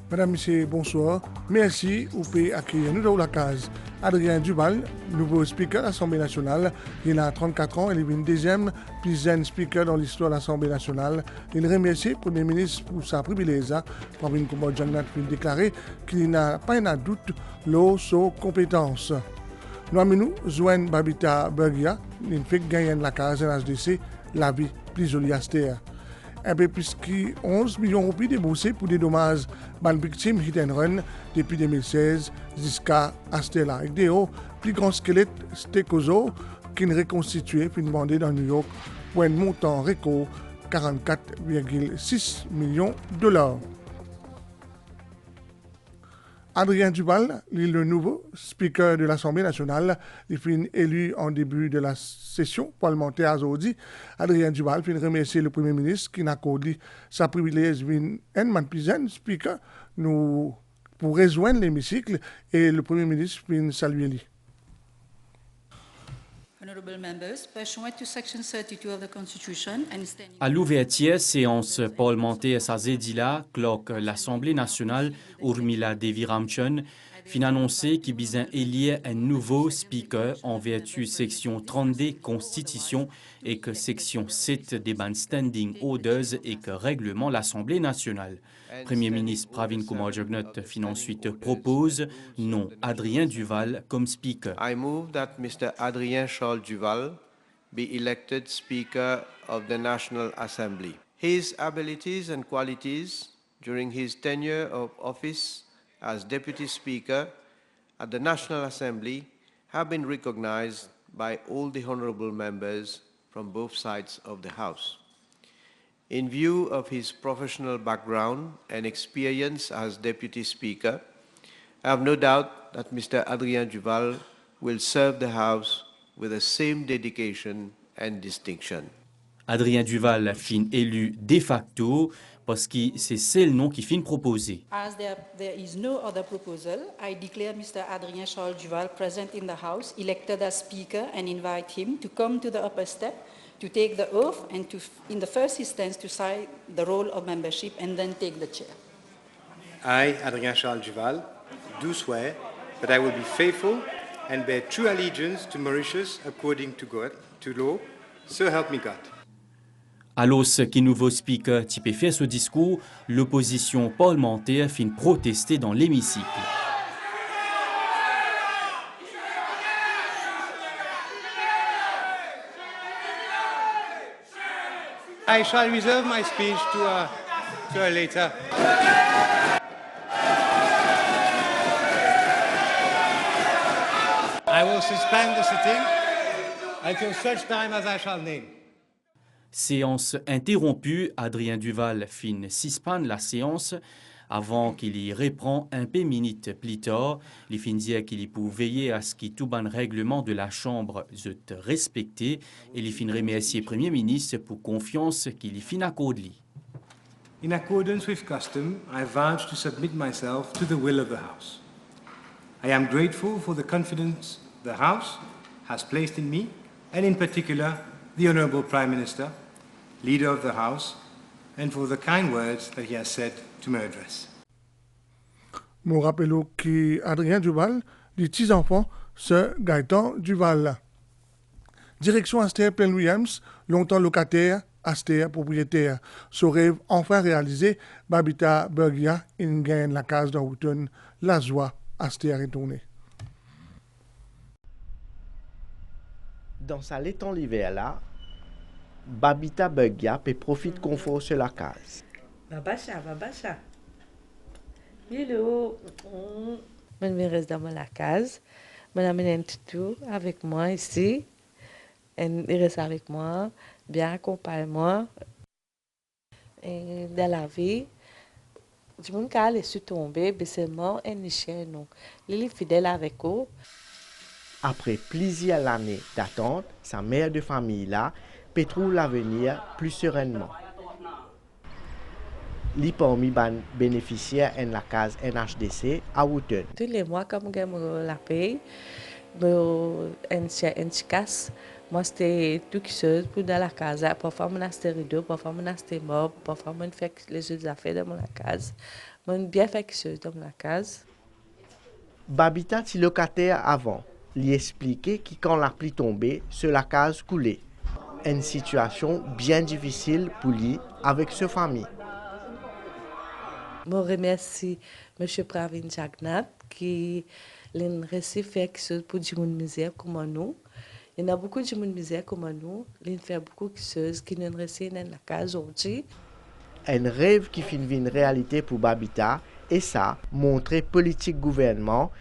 Madame, Monsieur, bonsoir. Merci ou pouvez accueillir nous dans la case. Adrien Duval, nouveau speaker de l'Assemblée nationale. Il a 34 ans, il est le deuxième plus jeune speaker dans l'histoire de l'Assemblée nationale. Il remercie le Premier ministre pour sa privilège. Pravin Kumar Jagnnath a déclaré qu'il n'a pas un doute sur ses compétences. Nous avons joint Babita Bergia, une fait gagner la case NHDC, la vie plus jolie à terre. Un peu plus que 11 millions de roupies déboursés pour des dommages aux victimes hit and run depuis 2016 jusqu'à Astela. Avec des plus grands squelettes stécoso qui sont reconstitués puis demandés dans New York pour un montant record 44,6 millions de dollars. Adrien Duval, le nouveau speaker de l'Assemblée nationale, il fut élu en début de la session parlementaire aujourd'hui. Adrien Duval fit remercier le Premier ministre qui n'a accordé sa privilège un plus speaker nous, pour rejoindre l'hémicycle et le Premier ministre fit saluer lui. À l'ouverture séance parlementaire Sazedila, cloque l'Assemblée nationale, Urmila Devi Ramchan, fin annoncé qu'il visait élire un nouveau speaker en vertu section 32 Constitution et que section 7 des ban standing orders et que règlement l'Assemblée nationale. Premier ministre Pravin Kumar Jagnnath fin ensuite propose non Adrien Duval comme speaker. I move that Mr. Adrien Charles Duval be elected Speaker of the National Assembly. His abilities and qualities during his tenure of office as Deputy Speaker at the National Assembly have been recognized by all the honorable members from both sides of the House. In view of his professional background and experience as Deputy Speaker, I have no doubt that Mr. Adrien Duval will serve the House with the same dedication and distinction. Adrien Duval fin élu de facto parce que c'est le nom qui fin proposé. As there is no other proposal, I declare Mr. Adrien Charles Duval present in the House, elected as Speaker, and invite him to come to the upper step to take the oath and to, in the first instance, to sign the roll of membership and then take the chair. I, Adrien Charles Duval, do swear that I will be faithful and bear true allegiance to Mauritius according to God, to law, so help me God. Alors qui nouveau speaker type fait ce discours, l'opposition parlementaire fin protester dans l'hémicycle. I shall reserve my speech to a later. I will suspend the sitting until such time as I shall name. Séance interrompue, Adrien Duval fin suspend la séance avant qu'il y reprend un peu minutes plus tard. Il fin dire qu'il y peut veiller à ce que tout ban règlement de la Chambre soit respecté et il fin remercier le Premier ministre pour confiance qu'il y fin accordé. In accordance with custom, I vouch to submit myself to the will of the House. I am grateful for the confidence the House has placed in me, and in particular, the Honourable Prime Minister, Leader of the House, and for the kind words that he has said to my address. Je rappelle que Adrien Duval, les petits enfants, c'est Gaëtan Duval. Direction Aster Plain Williams, longtemps locataire, Aster propriétaire. Ce rêve enfin réalisé, Babita Bergia, in gagne la case de Houghton, la joie, Aster est tournée. Dans sa l'étang l'hiver là, Babita Bergia peut profiter confort sur la case. Babasha. Hello. Je me reste dans la case. Je m'amène un toutou avec moi ici. Il reste avec moi, bien accompagne moi. Et dans la vie, je me calme sur tomber, mais c'est moi et Michel, non. Il est fidèle avec eux. Après plusieurs années d'attente, sa mère de famille là peut trouver l'avenir plus sereinement. Li parmi les bénéficiaires en la case NHDC à Houghton. Tous les mois, comme je la paye, je casse. Moi, c'était tout qui se pour dans la case. Parfois, je suis rideau, parfois, je suis mort, parfois, je fais les autres affaires dans la case. Je suis bien fixeuse dans la case. Babita ti locataire avant, lui expliquait que quand la pluie tombait, sur la case coulait. Une situation bien difficile pour lui avec sa famille. Je remercie M. Pravin Jagnat qui a réussi à faire quelque chose pour les gens misère comme nous. Il y a beaucoup de gens misère comme nous. Il fait beaucoup de choses qui nous réussissent dans la case aujourd'hui. Un rêve qui finit une réalité pour Babita et ça, montrer politique gouvernement,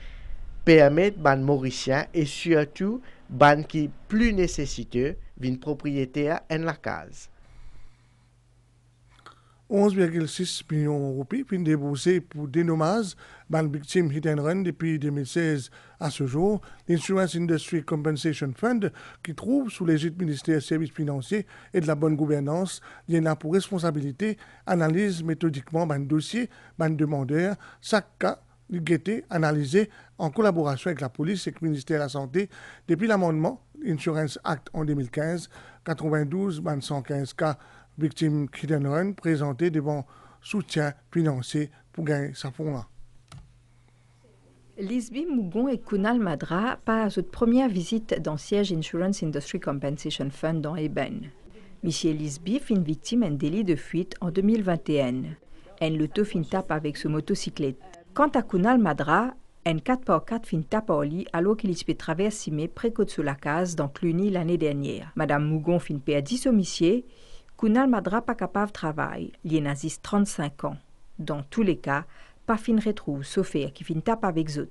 permettre ban Mauriciens et surtout ban qui plus nécessiteux d'une propriétaire en la case. 11,6 millions d'euros puis déboursés pour dénommage ban victimes hit and run depuis 2016 à ce jour. L'Insurance Industry Compensation Fund, qui trouve sous l'égide du ministère des Services financiers et de la bonne gouvernance, il là pour responsabilité, analyse méthodiquement ban dossier, ban demandeur, chaque cas guetté, analysé en collaboration avec la police et le ministère de la Santé depuis l'amendement Insurance Act en 2015, 92 ban 115 cas victimes hit and run présentés devant soutien financier pour gagner sa fonds-là. Lisby Mougon et Kunal Madra passent votre première visite dans le siège Insurance Industry Compensation Fund dans Eben. Monsieur Lisby fut une victime d'un délit de fuite en 2021. Elle l'auto fin tape avec sa motocyclette. Quant à Kunal Madra, un 4x4 fin tape au lit alors qu'il peut traverser près de sous la case dans Cluny l'année dernière. Madame Mougon fin perdit son monsieur. Kunal Madra pas capable de travailler. Il a 35 ans. Dans tous les cas, pas fin retrouve Sophie qui fin tape avec Zot.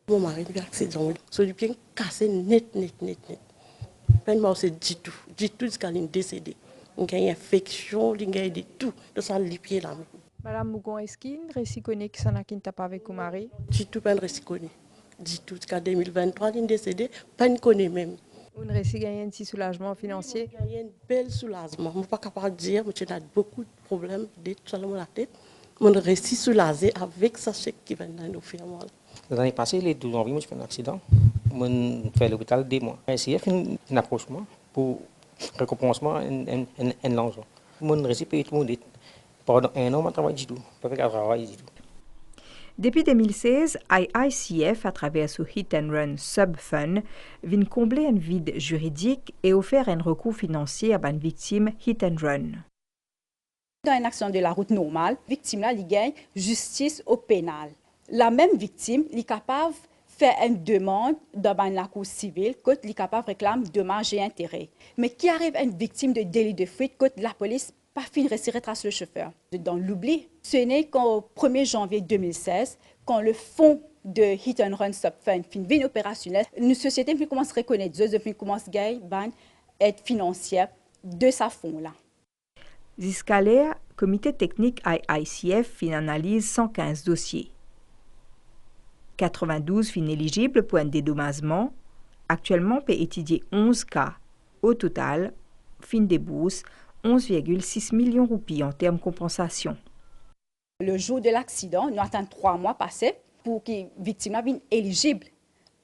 Mon mari a eu un accident. Son pied cassé net. Vraiment, c'est dit tout jusqu'à décédé. Il y a une infection, il y a de tout. De ça, les pieds là. Madame Mougon, est-ce qu'il y a un récit connu qui s'en a qui tape avec mon mari? Dit tout, pas un récit connu. Dit tout jusqu'à 2023, il est décédé, pas un connu même. On réussit à gagner un petit soulagement financier. Il y a un bel soulagement. Je ne suis pas capable de dire, mais j'ai beaucoup de problèmes, d'être seulement la tête. On réussit soulager avec sa chèque qui vient de nous faire mal. L'année passée, les 12 janvier, j'ai fait un accident. Je fait à l'hôpital 2 mois. J'ai essayé de faire un approchement pour récompensement et l'argent. Je réussis à payer tout le monde. Pendant 1 an, je travaille du tout. Je ne travaille du tout. Depuis 2016, IICF, à travers ce Hit and Run Sub-Fund, vient combler un vide juridique et offrir un recours financier à une victime Hit and Run. Dans une action de la route normale, la victime gagne justice au pénal. La même victime est capable de faire une demande dans la cour civile, quand elle est capable de réclamer dommages et intérêts. Mais qui arrive à une victime de délit de fuite, quand la police pas fin de tracer le chauffeur. Dans l'oubli, ce n'est qu'au 1er janvier 2016, quand le fonds de Hit and Run Sub-Fund fin opérationnel, une société commence à reconnaître, commence à être financière de sa fonds-là. Jusqu'à l'heure, le comité technique IICF fin analyse 115 dossiers. 92 fin éligibles pour un dédommagement. Actuellement, on peut étudier 11 cas. Au total, fin débourse 11,6 millions de roupies en termes de compensation. Le jour de l'accident, nous attendons 3 mois passés pour que la victime soit éligible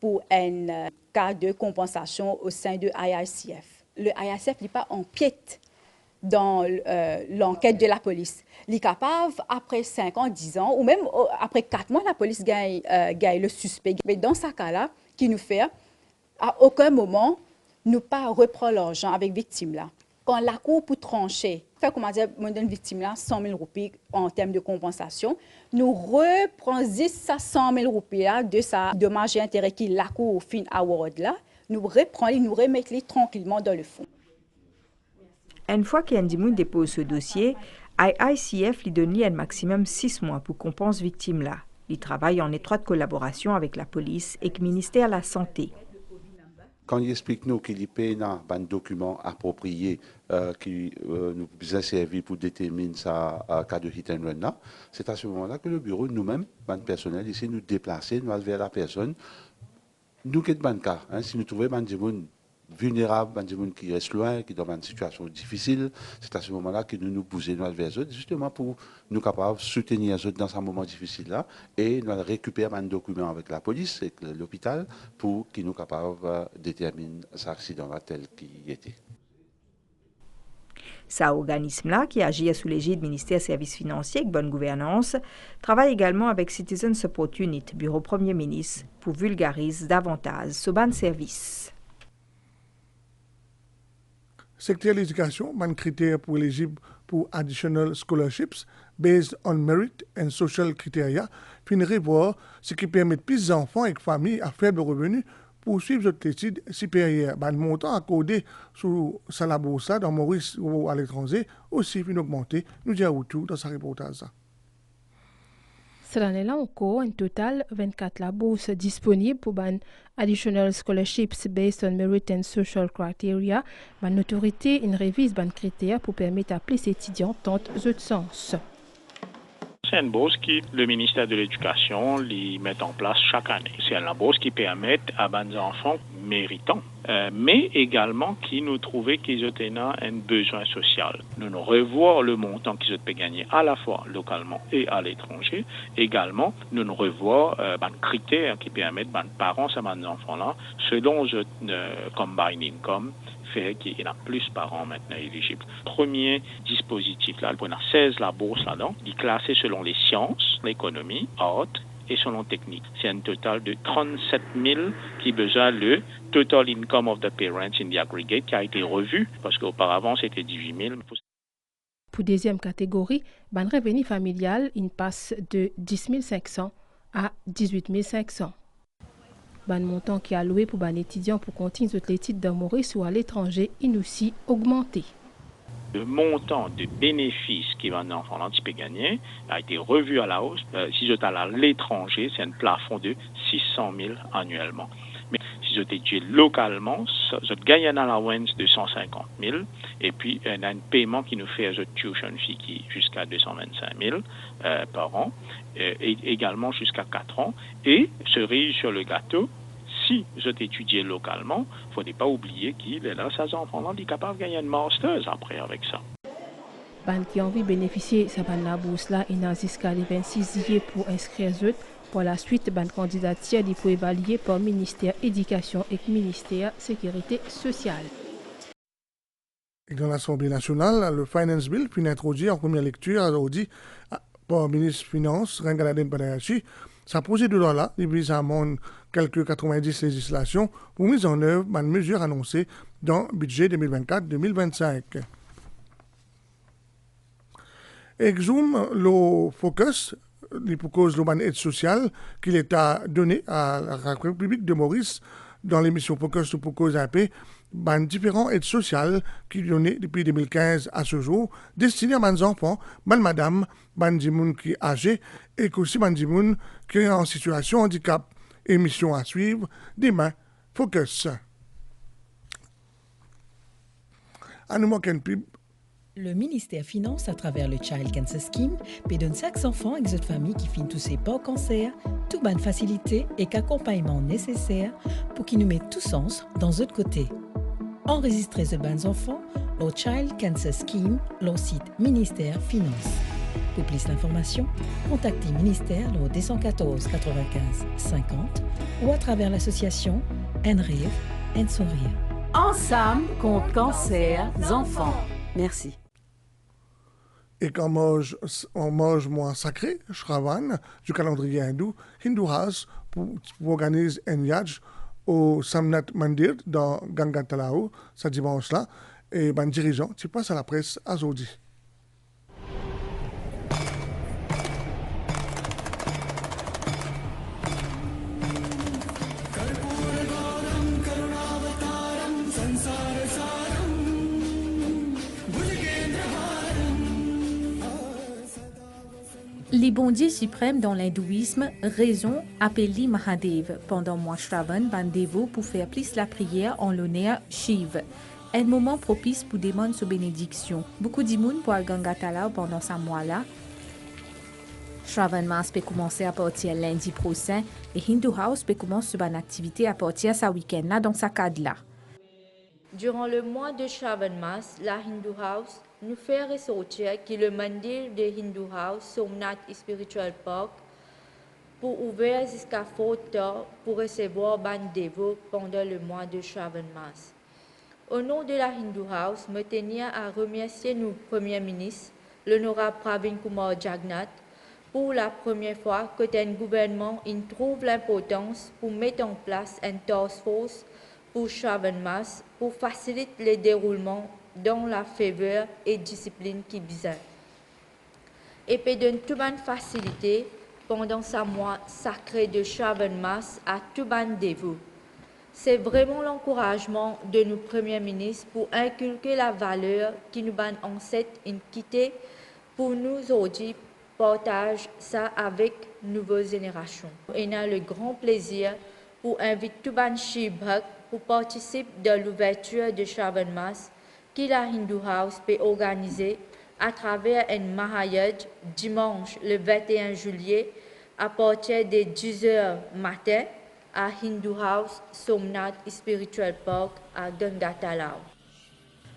pour un cas de compensation au sein de IICF. Le IICF n'est pas en piète dans l'enquête de la police. Il est capable, après 5 ans, 10 ans, ou même après 4 mois, la police gagne le suspect. Mais dans ce cas-là, qui nous fait, à aucun moment, nous pas reprendre l'argent avec la victime-là. Quand la cour pour trancher, fait comment dire, une victime là 100 000 roupies en termes de compensation, nous reprenons 100 000 roupies là de sa dommage et intérêt qui la cour fin award là, nous reprenons, nous remettons tranquillement dans le fond. Une fois qu'Indimoun dépose ce dossier, IICF lui donne un maximum 6 mois pour compenser victime là. Il travaille en étroite collaboration avec la police et le ministère de la Santé. Quand il explique nous qu'il y a un document approprié qui nous a servi pour déterminer ça cas de hit and run, c'est à ce moment-là que le bureau, nous-mêmes, le personnel, ici, nous déplacer, nous aller vers la personne. Nous, qui est cas, si nous trouvons des gens vulnérables, des gens qui restent loin, qui sont dans une situation difficile, c'est à ce moment-là que nous poussons vers eux, justement pour nous capables de soutenir eux dans ce moment difficile-là et nous récupérer un document avec la police et l'hôpital pour qu'ils nous capables de déterminer cet accident-là tel qu'il était. Cet organisme-là, qui agit sous l'égide du ministère des Services financiers et bonne gouvernance, travaille également avec Citizen Support Unit, bureau Premier ministre, pour vulgariser davantage ce ban service. Secteur de l'éducation, un critère pour éligible pour additional scholarships based on merit and social criteria, finirait voir ce qui permet plus d'enfants et de familles à faible revenu poursuivre leurs études supérieures. Le montant accordé sous la bourse dans Maurice ou à l'étranger aussi finit augmenter. Nous disons tout dans sa reportage. Cette année-là encore, en total, 24 la bourse disponible pour ban additional scholarships based on merit and social criteria. Ban autorité une révise ban critères pour permettre à plus étudiants tente autre sens. C'est une bourse que le ministère de l'Éducation met en place chaque année. C'est une bourse qui permet à des enfants méritants, mais également qui nous trouvait qu'ils ont un besoin social. Nous revoyons le montant qu'ils ont gagner à la fois localement et à l'étranger. Également, nous revoyons des critères qui permettent aux parents à ces enfants-là, selon le combined income, fait qu'il y en a plus par an maintenant éligibles. Premier dispositif là, on a 16 la bourse là-dedans, il est classé selon les sciences, l'économie, art et selon technique. C'est un total de 37 000 qui besoin le total income of the parents in the aggregate qui a été revu parce qu'auparavant c'était 18 000. Pour deuxième catégorie, ban revenu familial, il passe de 10 500 à 18 500. Ban montant qui est alloué pour ban étudiants pour continuer l'étude dans Maurice ou à l'étranger, il aussi augmenté. Le montant de bénéfices qu'un enfant peut gagner a été revu à la hausse. Si je suis à l'étranger, c'est un plafond de 600 000 annuellement. Mais si je étudie localement, je gagne un allowance de 150 000 et puis on a un paiement qui nous fait un tuition fee qui jusqu'à 225 000 par an, et également jusqu'à 4 ans. Et cerise sur le gâteau, si je t'étudiais localement, il ne faut pas oublier qu'il est là, ces enfants-là, sont capables de gagner un master après avec ça. Ban qui ont envie de bénéficier de la bourse là, il a jusqu'à le 26 juillet pour inscrire eux. Pour la suite, ban candidature il faut évaluer par ministère éducation et ministère sécurité sociale. Et dans l'Assemblée nationale, le Finance Bill fut introduit en première lecture aujourd'hui par le ministre des Finances, Rengaladen Padayachi. Sa projet de loi-là, il vise à amender quelques 90 législations pour mise en œuvre d'une mesure annoncée dans le budget 2024-2025. Exum le focus pour cause de l'aide sociale qu'il est donné à la République de Maurice dans l'émission Focus pour cause AP, différentes aides sociales qui sont données depuis 2015 à ce jour, destinées à mes enfants, madame, des gens qui sont âgés et aussi des gens qui sont en situation de handicap. Émission à suivre, demain, Focus. À nous manquer une pub. Le ministère Finance, à travers le Child Cancer Scheme, peut donner chaque enfant et autres familles qui finissent touchés par cancer, toute bonne facilité et accompagnement nécessaire pour qu'ils nous mettent tout sens dans l'autre côté. Enregistrez ce bons enfants, le Child Cancer Scheme, le site Ministère Finance. Pour plus d'informations, contactez le ministère au 214 95 50 ou à travers l'association NRIV, Sourire. Ensemble contre cancer enfants. Merci. Et quand on mange moins sacré, Shravan, du calendrier hindou, Hindu House, pour organiser un yaj au Samnat Mandir dans Gangatalao, ce dimanche-là, et ben dirigeant, tu passes à la presse à Zodi. Les bondiers suprêmes dans l'hindouisme, raison appelée Mahadev pendant mois Shravan Bandevo pour faire plus la prière en l'honneur Shiv. Un moment propice pour demander sa bénédiction. Beaucoup d'imoun pour Gangatala pendant ce mois-là. Shravan Mas peut commencer à partir lundi prochain et Hindu House peut commencer son activité à partir de ce week-end-là dans sa cadre-là. Durant le mois de Shravan Mas, la Hindu House nous fait ressortir que le mandir de Hindu House, Somnath Spiritual Park, pour ouvrir jusqu'à fort tard pour recevoir ban dévots pendant le mois de Shravan Mas. Au nom de la Hindu House, me tenir à remercier nos premiers ministres, l'honorable Pravin Kumar Jagannath, pour la première fois que un gouvernement trouve l'importance pour mettre en place une task force pour Shravan Mas pour faciliter le déroulement dans la faveur et discipline qui besoin. Et puis donne toute bonne facilité pendant ce mois sacré de Shravan Mas à tout bon dévot. C'est vraiment l'encouragement de nos premiers ministres pour inculquer la valeur qui nous ban ancêtres quitté pour nous aujourd'hui partage ça avec nouvelles générations. On a le grand plaisir pour inviter tout le Shibhak pour participer de l'ouverture de Shravan Mas que la Hindu House peut organiser à travers un Mahayaj dimanche le 21 juillet à partir de 10h matin à Hindu House, Somnath Spiritual Park à Gangatalau.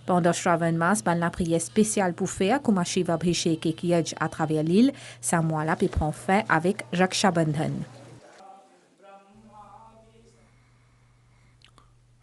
Pendant Shravan Mas, la prière spéciale pour faire comme Shiva Abhishek et Kiyaj à travers l'île, ça mois-là peut prendre fin avec Raksha Bandhan.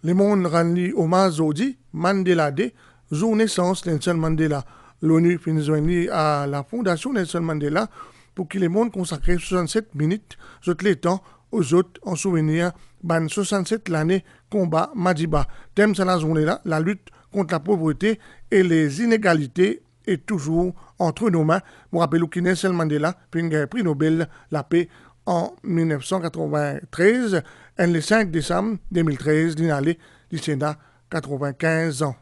Le monde rend hommage aujourd'hui, Mandela Day, jour naissance Nelson Mandela. L'ONU finit joindre à la fondation Nelson Mandela pour que le monde consacre 67 minutes, tout le temps, aux autres en souvenir, 67 l'année combat Madiba. Thème de la journée-là, la lutte contre la pauvreté et les inégalités est toujours entre nos mains. Je rappelle que Nelson Mandela puis un prix Nobel la paix en 1993 et le 5 décembre 2013, l'inallé du Sénat, 95 ans.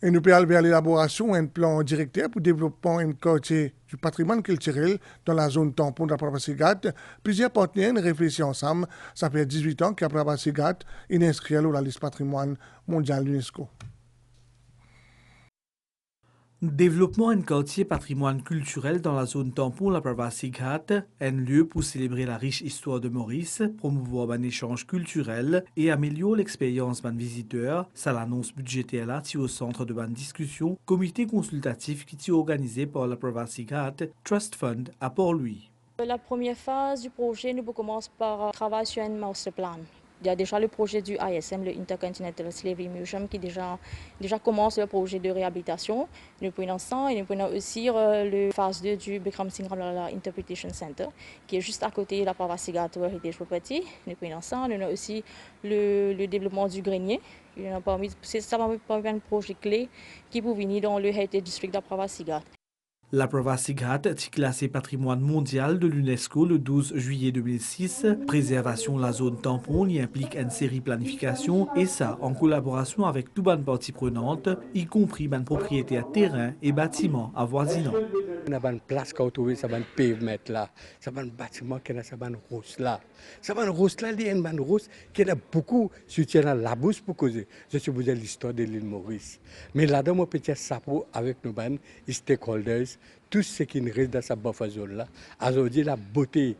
Et nous parlons vers l'élaboration d'un plan directeur pour développer un quartier du patrimoine culturel dans la zone tampon de la province Sigat. Plusieurs partenaires réfléchissent ensemble. Ça fait 18 ans qu'après la province Sigat est inscrit à la liste patrimoine mondial de l'UNESCO. Développement d'un quartier patrimoine culturel dans la zone tampon de la province Sigat, un lieu pour célébrer la riche histoire de Maurice, promouvoir un échange culturel et améliorer l'expérience des visiteurs. Ça l'annonce budgétaire là, au centre de discussion, comité consultatif qui est organisé par la province Sigat, Trust Fund à Port-Louis. La première phase du projet, nous commençons par travailler sur un master plan. Il y a déjà le projet du ISM, le Intercontinental Slavery Museum, qui déjà commence le projet de réhabilitation. Nous prenons ça et nous prenons aussi la phase 2 du Bikram Singh Ramlala Interpretation Center, qui est juste à côté de la province Sigat Heritage Property. Nous prenons ça. Nous avons aussi le développement du grenier. Ça va parmi un projet clé qui peut venir dans le Heritage District de la province Sigat. La province Sigat est classée patrimoine mondial de l'UNESCO le 12 juillet 2006. Préservation de la zone tampon y implique une série de planification et ça en collaboration avec toutes les parties prenantes, y compris les propriétaires terrain et bâtiments avoisinants. On a une place qu'on trouve, ça va un pavement là, ça va un bâtiment qui a ça va un rose là. Ça va un rose là, il y a une rose qui a beaucoup soutien à la bourse pour causer. Je suis vous l'histoire de l'île Maurice. Mais là-dedans, mon petit sapot avec nos stakeholders, tout ce qui nous reste dans cette buffer zone là, aujourd'hui la beauté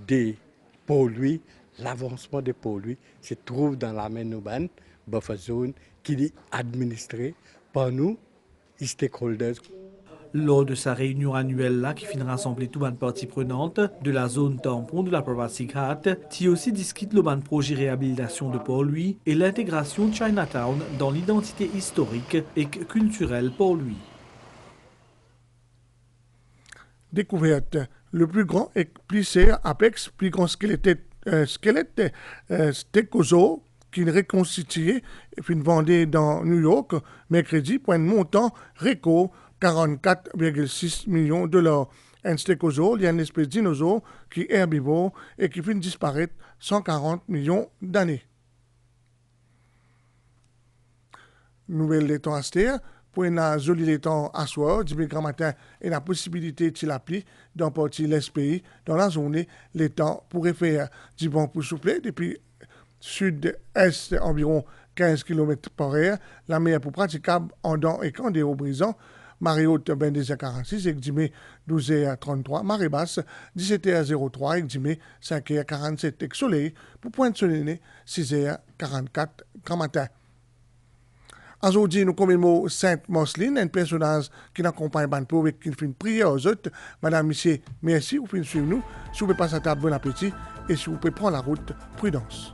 des pollués, l'avancement des pollués se trouve dans la main de nos buffer zone qui est administrée par nous, stakeholders. Lors de sa réunion annuelle là, qui finit rassembler toutes les parties prenantes de la zone tampon de la province Sigat, qui aussi discute le projet réhabilitation de Port-Louis et l'intégration de Chinatown dans l'identité historique et culturelle Port-Louis. Découverte. Le plus grand plissé Apex, plus grand squelette stégosaure qui est reconstitué et puis vendu dans New York mercredi pour un montant record 44,6 millions de $. Un stégosaure, il y a une espèce de dinosaure qui est herbivore et qui finit disparaître 140 millions d'années. Nouvelle laiton astère. Pour un joli laiton à soir, dimanche matin, et la possibilité de l'appeler dans partie l'est pays, dans la journée, les temps pourraient faire du vent pour souffler depuis sud-est environ 15 km par heure, la mer pour praticable en dents et quand des hauts brisants, marée haute 22h46 et dimanche 12h33, marée basse 17h03 et dimanche 5h47 et soleil pour pointe soleil 6h44 grand matin. Aujourd'hui, nous commémorons Sainte Marceline, un personnage qui n'accompagne pas le pauvre et qui fait une prière aux autres. Madame, monsieur, merci, vous pouvez suivre nous. Si vous pouvez passer à table, bon appétit. Et si vous pouvez prendre la route, prudence.